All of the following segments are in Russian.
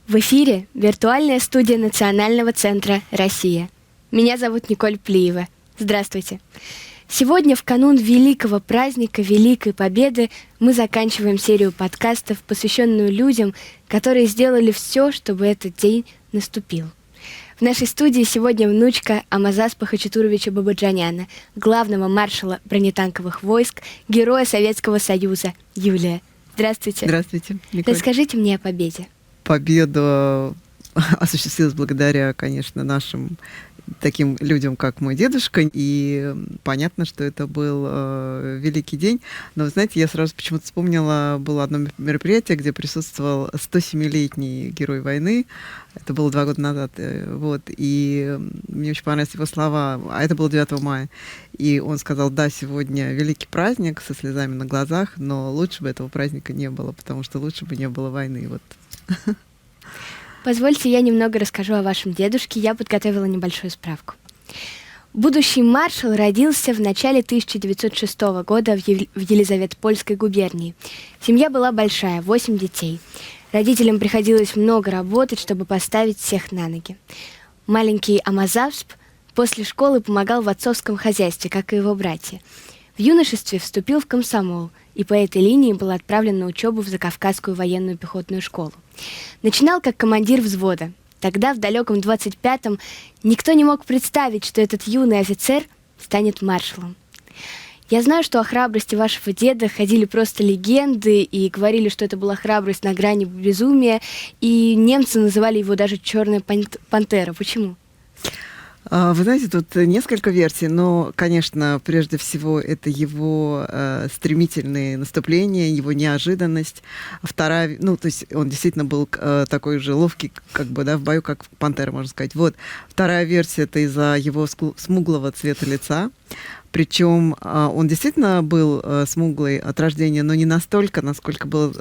В эфире виртуальная студия Национального центра «Россия». Меня зовут Николь Плиева. Здравствуйте. Сегодня, в канун великого праздника Великой Победы, мы заканчиваем серию подкастов, посвященную людям, которые сделали все, чтобы этот день наступил. В нашей студии сегодня внучка Амазаспа Хачатуровича Бабаджаняна, главного маршала бронетанковых войск, героя Советского Союза, Юлия. Здравствуйте. Здравствуйте, Николь. Расскажите мне о победе. Победа осуществилась благодаря, конечно, нашим таким людям, как мой дедушка, и понятно, что это был великий день. Но, вы знаете, я сразу почему-то вспомнила, было одно мероприятие, где присутствовал 107-летний герой войны. Это было 2 года назад. Вот, и мне очень понравились его слова, а это было 9 мая. И он сказал: да, сегодня великий праздник со слезами на глазах, но лучше бы этого праздника не было, потому что лучше бы не было войны. Вот. Позвольте, я немного расскажу о вашем дедушке. Я подготовила небольшую справку. Будущий маршал родился в начале 1906 года в Елизаветпольской губернии. Семья была большая, 8 детей. Родителям приходилось много работать, чтобы поставить всех на ноги. Маленький Амазасп после школы помогал в отцовском хозяйстве, как и его братья. В юношестве вступил в комсомол и по этой линии был отправлен на учебу в Закавказскую военную пехотную школу. Начинал как командир взвода. Тогда, в далеком 25-м, никто не мог представить, что этот юный офицер станет маршалом. Я знаю, что о храбрости вашего деда ходили просто легенды и говорили, что это была храбрость на грани безумия, и немцы называли его даже «Черная пантера». Почему? Вы знаете, тут несколько версий, но, конечно, прежде всего это его стремительные наступления, его неожиданность. Вторая, то есть он действительно был такой же ловкий, как бы, да, в бою, как пантера, можно сказать. Вот. Вторая версия — это из-за его смуглого цвета лица. Причем он действительно был смуглый от рождения, но не настолько, насколько было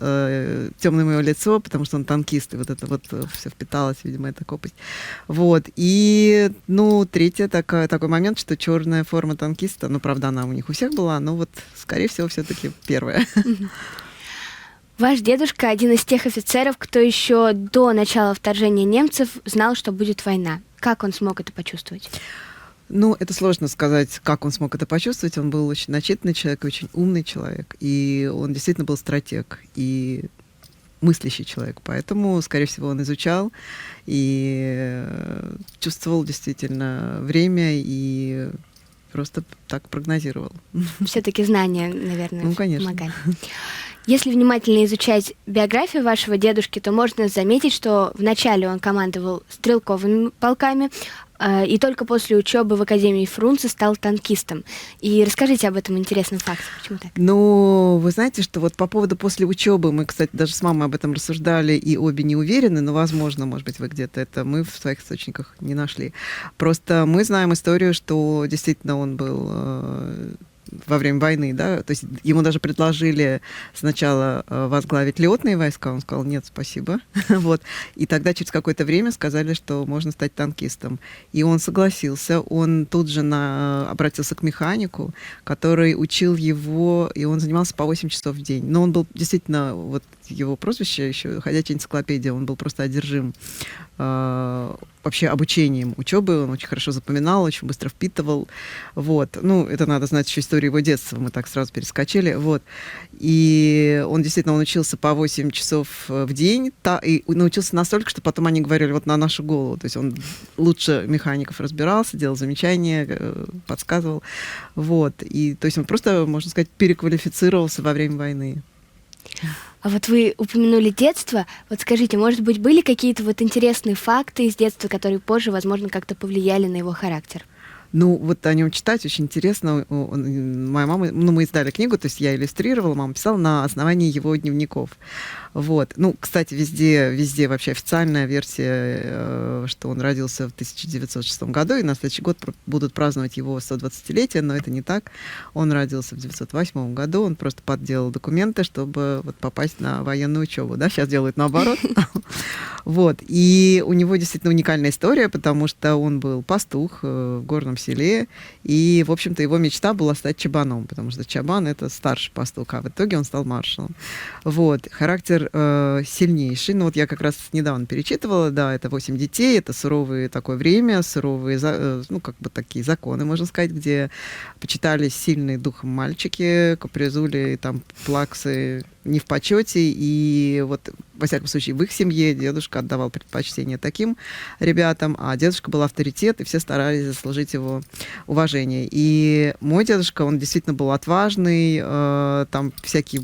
темным его лицо, потому что он танкист, и вот это вот все впиталось, видимо, эта копость. Вот. И, третий такой момент, что черная форма танкиста, правда, она у них у всех была, но вот, скорее всего, все-таки первая. Ваш дедушка один из тех офицеров, кто еще до начала вторжения немцев знал, что будет война. Как он смог это почувствовать? Это сложно сказать, как он смог это почувствовать. Он был очень начитанный человек, очень умный человек. И он действительно был стратег и мыслящий человек. Поэтому, скорее всего, он изучал и чувствовал действительно время и просто так прогнозировал. Все-таки знания, наверное, конечно. Помогали. Если внимательно изучать биографию вашего дедушки, то можно заметить, что вначале он командовал стрелковыми полками, и только после учебы в Академии Фрунзе стал танкистом. И расскажите об этом интересном факте. Почему так? Вы знаете, что вот по поводу после учебы, мы, кстати, даже с мамой об этом рассуждали, и обе не уверены, но, возможно, может быть, вы где-то это мы в своих источниках не нашли. Просто мы знаем историю, что действительно он был во время войны, да, то есть ему даже предложили сначала возглавить летные войска, он сказал: нет, спасибо, вот, и тогда через какое-то время сказали, что можно стать танкистом, и он согласился, он тут же обратился к механику, который учил его, и он занимался по 8 часов в день, но он был действительно, вот его прозвище еще «Ходячая энциклопедия», он был просто одержим вообще обучением, учебы, он очень хорошо запоминал, очень быстро впитывал, вот, это надо знать еще историю его детства, мы так сразу перескочили, вот, и он действительно учился по 8 часов в день, и научился настолько, что потом они говорили вот на нашу голову, то есть он лучше механиков разбирался, делал замечания, подсказывал, вот, и то есть он просто, можно сказать, переквалифицировался во время войны. А вот вы упомянули детство. Вот скажите, может быть, были какие-то вот интересные факты из детства, которые позже, возможно, как-то повлияли на его характер? Вот о нем читать очень интересно. Моя мама, мы издали книгу, то есть я иллюстрировала, мама писала на основании его дневников. Вот. Кстати, везде вообще официальная версия, что он родился в 1906 году, и на следующий год будут праздновать его 120-летие, но это не так. Он родился в 1908 году, он просто подделал документы, чтобы попасть на военную учебу. Да? Сейчас делают наоборот. Вот. И у него действительно уникальная история, потому что он был пастух в горном селе, и, в общем-то, его мечта была стать чабаном, потому что чабан — это старший пастух, а в итоге он стал маршалом. Вот. Характер характер сильнейший. Ну, вот я как раз недавно перечитывала, да, это 8 детей, это суровое такое время, суровые, ну, как бы такие законы, можно сказать, где почитались сильные духом мальчики, капризули, там, плаксы не в почете, и вот, во всяком случае, в их семье дедушка отдавал предпочтение таким ребятам, а дедушка был авторитет, и все старались заслужить его уважение. И мой дедушка, он действительно был отважный, там всякие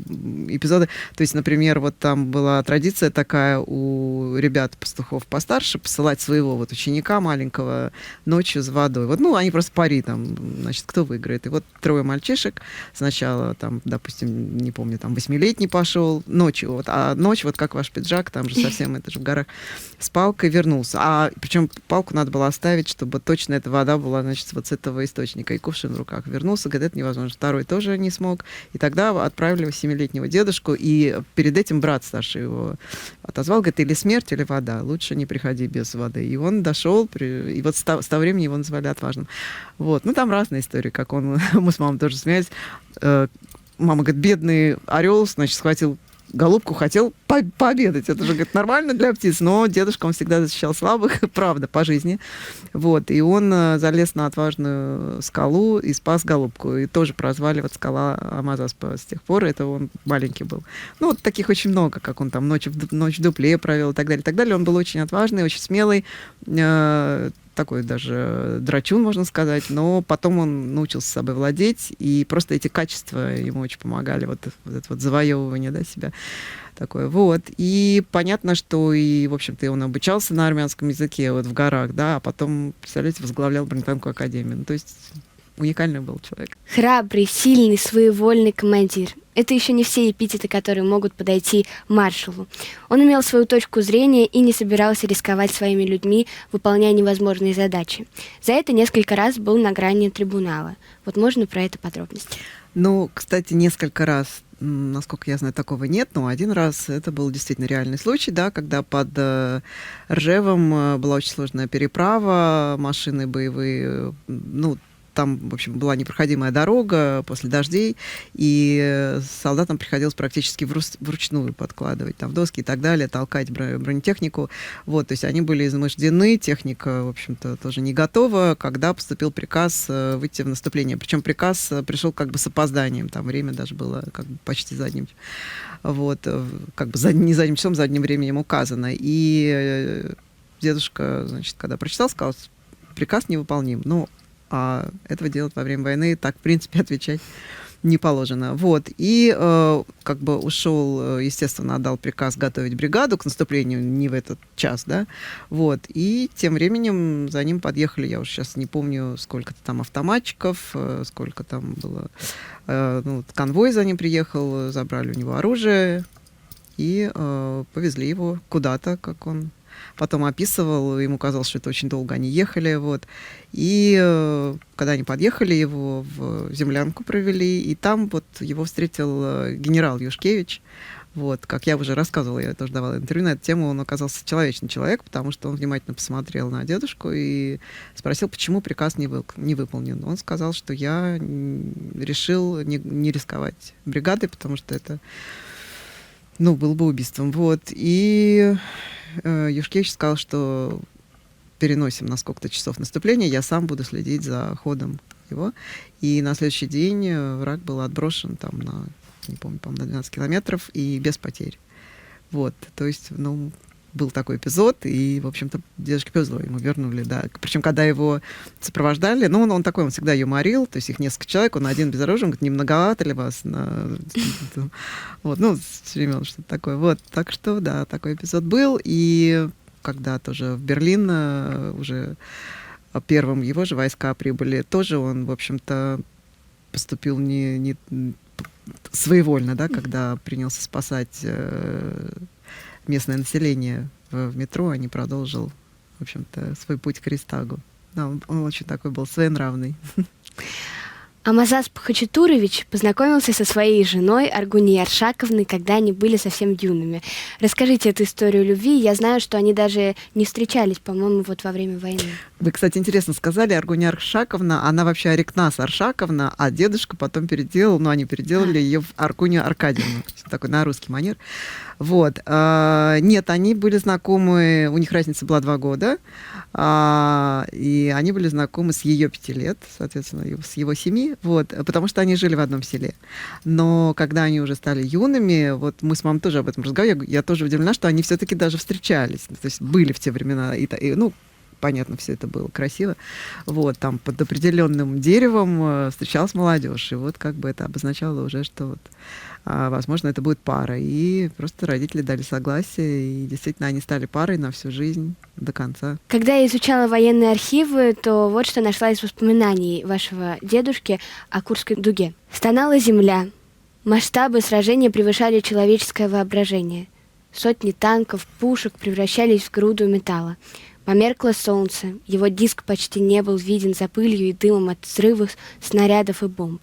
эпизоды, то есть, например, вот там была традиция такая у ребят-пастухов постарше посылать своего вот ученика маленького ночью с водой. Вот, ну, они просто пари там, значит, кто выиграет. И вот 3 мальчишек сначала, там, допустим, не помню, там, 8-летний пошел ночью, вот, а ночь, вот как ваш пиджак, там же совсем, это же в горах, с палкой вернулся. А причем палку надо было оставить, чтобы точно эта вода была, значит, вот с этого источника, и кувшин в руках. Вернулся, говорит, это невозможно. Второй тоже не смог. И тогда отправили 7-летнего дедушку, и перед этим брат старший его отозвал, говорит, или смерть, или вода. Лучше не приходи без воды. И он дошел, и вот с того времени его называли отважным. Вот. Ну, там разные истории, как он, мы с мамой тоже смеялись. Мама говорит, бедный орел, значит, схватил голубку, хотел пообедать. Это же, говорит, нормально для птиц, но дедушка, он всегда защищал слабых, правда, по жизни. Вот, и он залез на отважную скалу и спас голубку. И тоже прозвали вот скала Амазаспа с тех пор, это он маленький был. Ну, вот таких очень много, как он там ночь в дупле провел и так далее, и так далее. Он был очень отважный, очень смелый, такой даже драчун, можно сказать, но потом он научился собой владеть, и просто эти качества ему очень помогали, вот это вот завоевывание, да, себя такое, вот. И понятно, что и, в общем-то, он обучался на армянском языке вот в горах, да, а потом, представляете, возглавлял бронетанковую академию. Ну, то есть уникальный был человек. Храбрый, сильный, своевольный командир. Это еще не все эпитеты, которые могут подойти маршалу. Он имел свою точку зрения и не собирался рисковать своими людьми, выполняя невозможные задачи. За это несколько раз был на грани трибунала. Вот можно про это подробности? Ну, кстати, несколько раз, насколько я знаю, такого нет, но один раз это был действительно реальный случай, да, когда под Ржевом была очень сложная переправа, машины боевые, ну, там, в общем, была непроходимая дорога после дождей, и солдатам приходилось практически вручную подкладывать там доски и так далее, толкать бронетехнику. Вот, то есть они были измождены, техника, в общем-то, тоже не готова, когда поступил приказ выйти в наступление. Причем приказ пришел как бы с опозданием, там время даже было как бы почти задним, вот, как бы не задним часом, задним временем указано. И дедушка, значит, когда прочитал, сказал, приказ невыполним. Ну, а этого делать во время войны так, в принципе, отвечать не положено. Вот. И как бы ушел, естественно, отдал приказ готовить бригаду к наступлению не в этот час, да. Вот. И тем временем за ним подъехали, я уже сейчас не помню, сколько-то там автоматчиков, сколько там было. Ну, конвой за ним приехал, забрали у него оружие и повезли его куда-то, как он потом описывал, ему казалось, что это очень долго они ехали, вот. И когда они подъехали, его в землянку провели, и там вот его встретил генерал Юшкевич. Вот, как я уже рассказывала, я тоже давала интервью на эту тему, он оказался человечный человек, потому что он внимательно посмотрел на дедушку и спросил, почему приказ не выполнен. Он сказал, что я решил не рисковать бригадой, потому что это, ну, было бы убийством. Вот, и Юшкевич сказал, что переносим на сколько-то часов наступления, я сам буду следить за ходом его. И на следующий день враг был отброшен там на, не помню, по-моему, на 12 километров и без потерь. Вот, то есть, ну, был такой эпизод, и, в общем-то, дедушке повезло, ему вернули, да. Причем, когда его сопровождали, ну, он такой, он всегда юморил, то есть их несколько человек, он один безоружен, говорит, не многовато ли вас? Вот, ну, с времен что-то такое. Вот, так что, да, такой эпизод был, и когда тоже в Берлин уже первым его же войска прибыли, тоже он, в общем-то, поступил не своевольно, да, когда принялся спасать местное население в метро, а не продолжил, в общем-то, свой путь к Рейхстагу. Да, он очень такой был своенравный. Амазасп Хачатурович познакомился со своей женой Аргунией Аршаковной, когда они были совсем юными. Расскажите эту историю любви. Я знаю, что они даже не встречались, по-моему, вот во время войны. Вы, кстати, интересно сказали, Аргуня Аршаковна, она вообще Арикнас Аршаковна, а дедушка потом переделал, ну, они переделали ее в Аркуню Аркадьевну. Такой на русский манер. Вот. Нет, они были знакомы, у них разница была 2 года, и они были знакомы с ее 5 лет, соответственно, с его 7, вот, потому что они жили в одном селе. Но когда они уже стали юными, вот мы с мамой тоже об этом разговаривали, я тоже удивлена, что они все-таки даже встречались, то есть были в те времена, ну, понятно, все это было красиво. Вот, там под определенным деревом встречалась молодежь. И вот как бы это обозначало уже, что вот, возможно, это будет пара. И просто родители дали согласие, и действительно они стали парой на всю жизнь до конца. Когда я изучала военные архивы, то вот что нашла из воспоминаний вашего дедушки о Курской дуге. Стонала земля. Масштабы сражения превышали человеческое воображение. Сотни танков, пушек превращались в груду металла. Померкло солнце, его диск почти не был виден за пылью и дымом от взрывов, снарядов и бомб.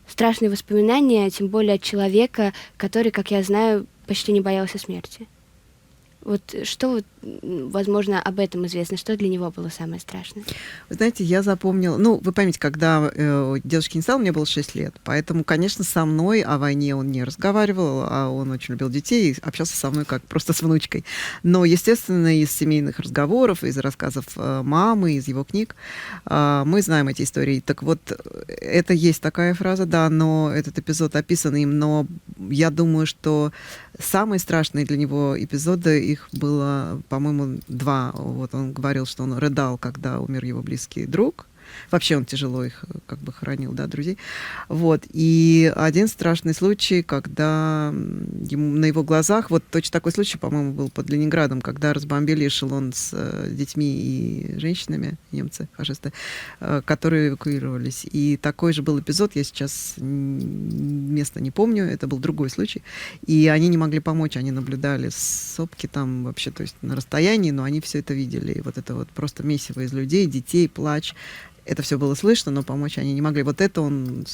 Страшные воспоминания, тем более от человека, который, как я знаю, почти не боялся смерти. Вот что, возможно, об этом известно? Что для него было самое страшное? Вы знаете, я запомнила... Ну, вы поймите, когда дедушки не стало, мне было 6 лет. Поэтому, конечно, со мной о войне он не разговаривал, а он очень любил детей и общался со мной как просто с внучкой. Но, естественно, из семейных разговоров, из рассказов мамы, из его книг мы знаем эти истории. Так вот, это есть такая фраза, да, но этот эпизод описан им, но я думаю, что самые страшные для него эпизоды, их было, по-моему, 2. Вот он говорил, что он рыдал, когда умер его близкий друг. Вообще он тяжело их как бы хоронил, да, друзей. Вот. И один страшный случай, когда на его глазах, вот точно такой случай, по-моему, был под Ленинградом, когда разбомбили эшелон с детьми и женщинами, немцы, фашисты, которые эвакуировались. И такой же был эпизод, я сейчас место не помню, это был другой случай. И они не могли помочь, они наблюдали сопки там вообще, то есть на расстоянии, но они все это видели. И вот это вот просто месиво из людей, детей, плач. Это все было слышно, но помочь они не могли. Вот это он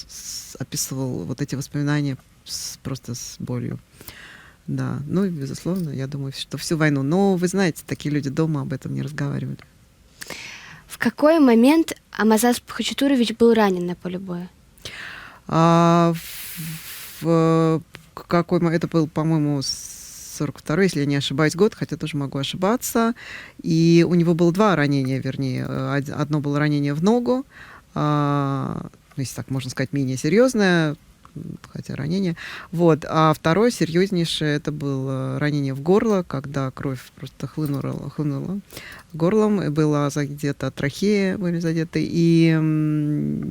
описывал, вот эти воспоминания просто с болью. Да, ну и, безусловно, я думаю, что всю войну. Но, вы знаете, такие люди дома об этом не разговаривали. В какой момент Амазас Хачатурович был ранен на поле боя? Это был, по-моему, 42-й, если я не ошибаюсь, год, хотя тоже могу ошибаться. И у него было 2 ранения, вернее. Одно было ранение в ногу, если так можно сказать, менее серьезное, хотя ранение. Вот. А второе, серьезнейшее, это было ранение в горло, когда кровь просто хлынула горлом, и была задета трахея, были задеты. И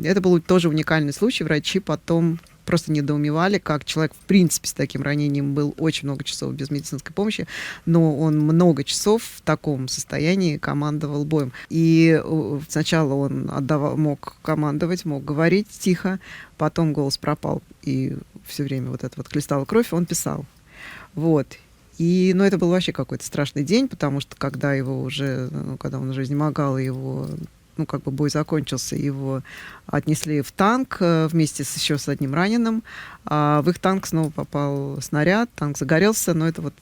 это был тоже уникальный случай. Врачи потом просто недоумевали, как человек, в принципе, с таким ранением был очень много часов без медицинской помощи, но он много часов в таком состоянии командовал боем. И сначала он мог командовать, мог говорить тихо, потом голос пропал, и все время вот это вот хлестала кровь, он писал. Вот. И, ну, это был вообще какой-то страшный день, потому что когда его уже, когда он уже изнемогал, его как бы бой закончился, его отнесли в танк вместе еще с одним раненым, а в их танк снова попал снаряд, танк загорелся, но это вот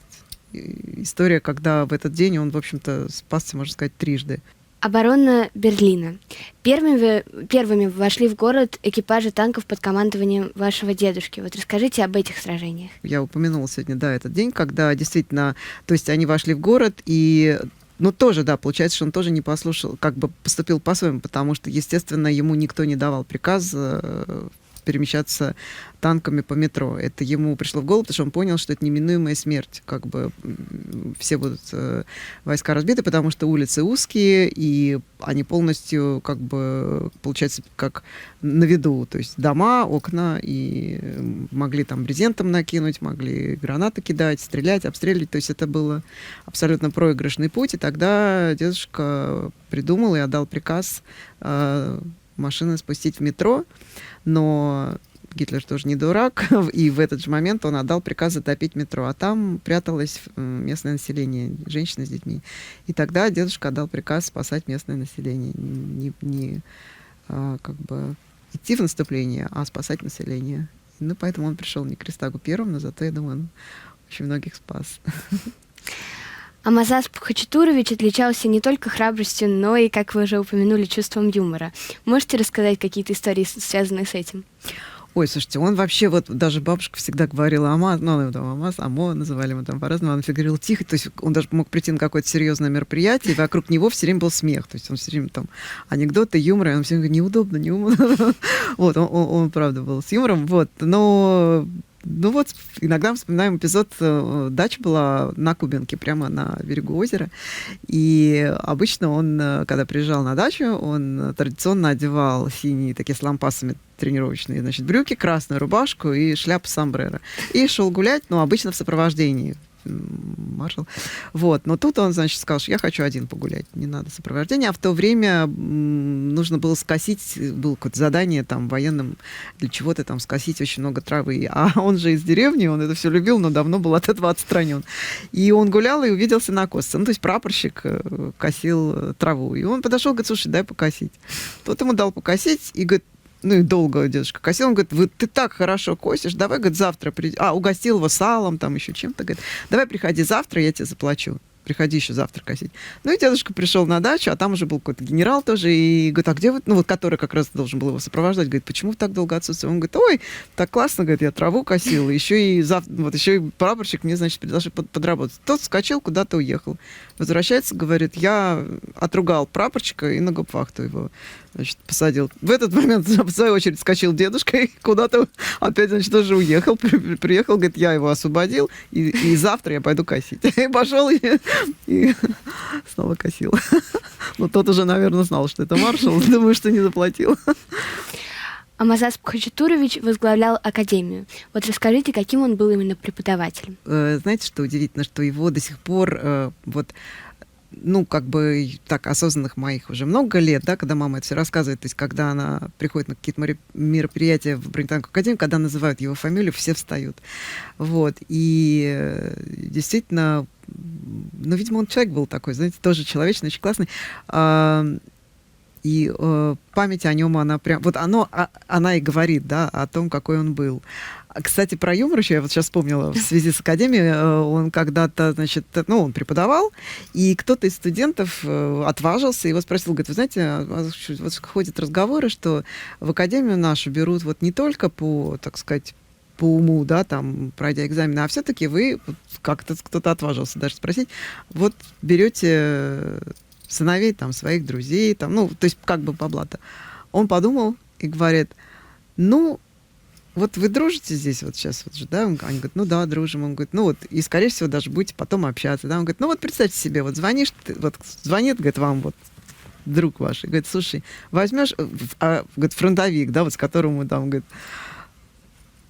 история, когда в этот день он, в общем-то, спасся, можно сказать, трижды. Оборона Берлина. Первыми вошли в город экипажи танков под командованием вашего дедушки. Вот расскажите об этих сражениях. Я упомянула сегодня, да, этот день, когда действительно, то есть они вошли в город, и тоже, да, получается, что он тоже не послушал, как бы поступил по-своему, потому что, естественно, ему никто не давал приказ перемещаться танками по метро. Это ему пришло в голову, потому что он понял, что это неминуемая смерть. Как бы все будут войска разбиты, потому что улицы узкие, и они полностью, как бы, получается, как на виду. То есть дома, окна, и могли там брезентом накинуть, могли гранаты кидать, стрелять, обстреливать. То есть это был абсолютно проигрышный путь. И тогда дедушка придумал и отдал приказ машины спустить в метро, но Гитлер тоже не дурак, и в этот же момент он отдал приказ затопить метро, а там пряталось местное население, женщины с детьми. И тогда дедушка отдал приказ спасать местное население, не как бы идти в наступление, а спасать население. Ну, поэтому он пришел не к Рейхстагу первым, но зато, я думаю, он очень многих спас. Амазас Хачатурович отличался не только храбростью, но и, как вы уже упомянули, чувством юмора. Можете рассказать какие-то истории, связанные с этим? Ой, слушайте, он вообще, вот даже бабушка всегда говорила Амаз, ну, она его там Амаз, Амо называли мы там по-разному, она всегда говорила тихо, то есть он даже мог прийти на какое-то серьезное мероприятие, и вокруг него все время был смех, то есть он все время там анекдоты, юмор, и он все время говорит, неудобно, неудобно. Вот, он правда был с юмором, вот, но... Ну вот, иногда вспоминаем эпизод, дача была на Кубинке, прямо на берегу озера, и обычно он, когда приезжал на дачу, он традиционно одевал синие такие с лампасами тренировочные, значит, брюки, красную рубашку и шляпу сомбреро. И шел гулять, но обычно в сопровождении маршал. Вот. Но тут он, значит, сказал, что я хочу один погулять, не надо сопровождения. А в то время нужно было скосить, было какое-то задание там военным для чего-то там скосить очень много травы. А он же из деревни, он это все любил, но давно был от этого отстранен. И он гулял и увидел сенокосца. Ну, то есть прапорщик косил траву. И он подошел, говорит, слушай, дай покосить. Тот ему дал покосить и говорит, ну и долго дедушка косил, он говорит, вот ты так хорошо косишь, давай, говорит, завтра приди. Угостил его салом, там еще чем-то, говорит, давай приходи завтра, я тебе заплачу. Приходи еще завтра косить. Ну и дедушка пришел на дачу, а там уже был какой-то генерал тоже, и говорит, а где вы, ну вот который как раз должен был его сопровождать, говорит, почему вы так долго отсутствуете? Он говорит, ой, так классно, говорит, я траву косил, еще и вот еще и прапорщик мне, значит, предложил подработать. Тот вскочил, куда-то уехал. Возвращается, говорит, я отругал прапорщика и на гауптвахту его, значит, посадил. В этот момент, в свою очередь, вскочил дедушка и куда-то опять, значит, тоже уехал, приехал, говорит, я его освободил, и завтра я пойду косить. И пошел и снова косил. Но тот уже, наверное, знал, что это маршал, думаю, что не заплатил. Амазас Хачатурович возглавлял академию. Вот расскажите, каким он был именно преподавателем? Знаете, что удивительно, что его до сих пор вот, ну, как бы так, осознанных моих уже много лет, да, когда мама это все рассказывает, то есть когда она приходит на какие-то мероприятия в Британскую академию, когда называют его фамилию, все встают. Вот. И действительно, ну, видимо, он человек был такой, знаете, тоже человечный, очень классный. И память о нем, она прям... Вот она и говорит, да, о том, какой он был. Кстати, про юмор еще я вот сейчас вспомнила в связи с академией. Он когда-то, значит, ну, он преподавал, и кто-то из студентов отважился, его спросил, говорит, вы знаете, вот ходят разговоры, что в академию нашу берут вот не только по, так сказать, по уму, да, там, пройдя экзамены, а все-таки вы, вот, как-то кто-то отважился даже спросить, вот берете сыновей там своих друзей, там, ну, то есть как бы бабла-то. Он подумал и говорит, ну, вот вы дружите здесь вот сейчас, вот же, да? Они говорят, ну да, дружим. Он говорит, ну вот, и, скорее всего, даже будете потом общаться, да? Он говорит, ну вот представьте себе, вот звонишь, вот звонит, говорит, вам вот друг ваш, и говорит, слушай, возьмешь, говорит, фронтовик, да, вот с которым мы там, говорит,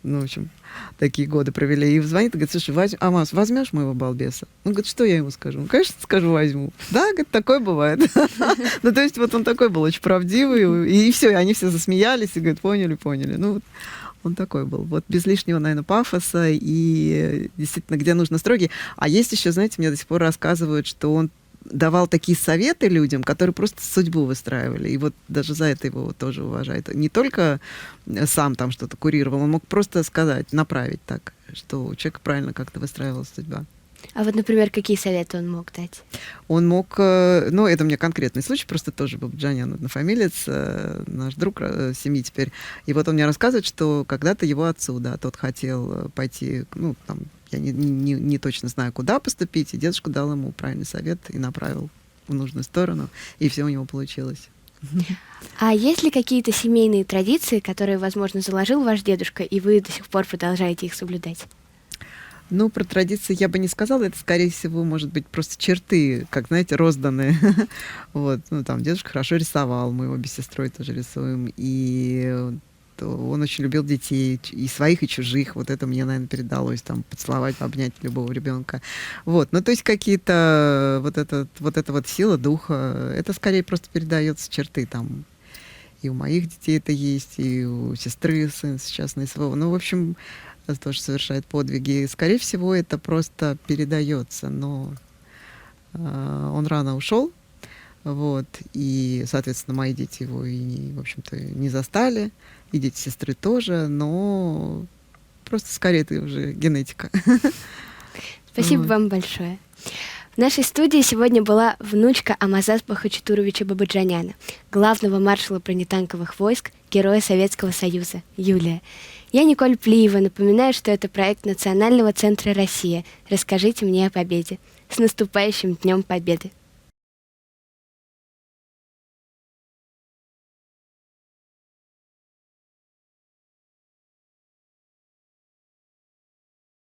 ну, в общем, такие годы провели. И звонит и говорит, слушай, Амаз, возьмешь моего балбеса? Он говорит, что я ему скажу? Ну, конечно, скажу, возьму. Да, говорит, такое бывает. Ну, то есть вот он такой был, очень правдивый. И все, и они все засмеялись и говорят, поняли. Ну, он такой был. Вот без лишнего, наверное, пафоса и действительно, где нужно строгий. А есть еще, знаете, мне до сих пор рассказывают, что он давал такие советы людям, которые просто судьбу выстраивали. И вот даже за это его тоже уважают. Не только сам там что-то курировал, он мог просто сказать, направить так, что у человека правильно как-то выстраивалась судьба. А вот, например, какие советы он мог дать? Он мог, ну, это у меня конкретный случай, просто тоже был Джанян, однофамилец, наш друг семьи теперь. И вот он мне рассказывает, что когда-то его отцу, да, тот хотел пойти, ну, там, я не точно знаю, куда поступить, и дедушка дал ему правильный совет и направил в нужную сторону, и все у него получилось. А есть ли какие-то семейные традиции, которые, возможно, заложил ваш дедушка, и вы до сих пор продолжаете их соблюдать? Ну, про традиции я бы не сказала, это, скорее всего, может быть, просто черты, как, знаете, розданные. Вот, ну, там, дедушка хорошо рисовал, мы обе с сестрой тоже рисуем, и он очень любил детей, и своих, и чужих, вот это мне, наверное, передалось, там, поцеловать, обнять любого ребенка. Вот, ну, то есть какие-то, вот эта сила духа, это, скорее, просто передается черты, там, и у моих детей это есть, и у сестры сын сейчас на СВО, ну, в общем, тоже совершает подвиги. Скорее всего, это просто передается, но он рано ушел, вот, и, соответственно, мои дети его и, в общем-то, не застали, и дети сестры тоже, но просто скорее это уже генетика. Спасибо вам большое. В нашей студии сегодня была внучка Амазаспа Хачатуровича Бабаджаняна, главного маршала бронетанковых войск, героя Советского Союза, Юлия. Я Николь Плиева, напоминаю, что это проект Национального центра «Россия». Расскажите мне о победе. С наступающим Днем Победы!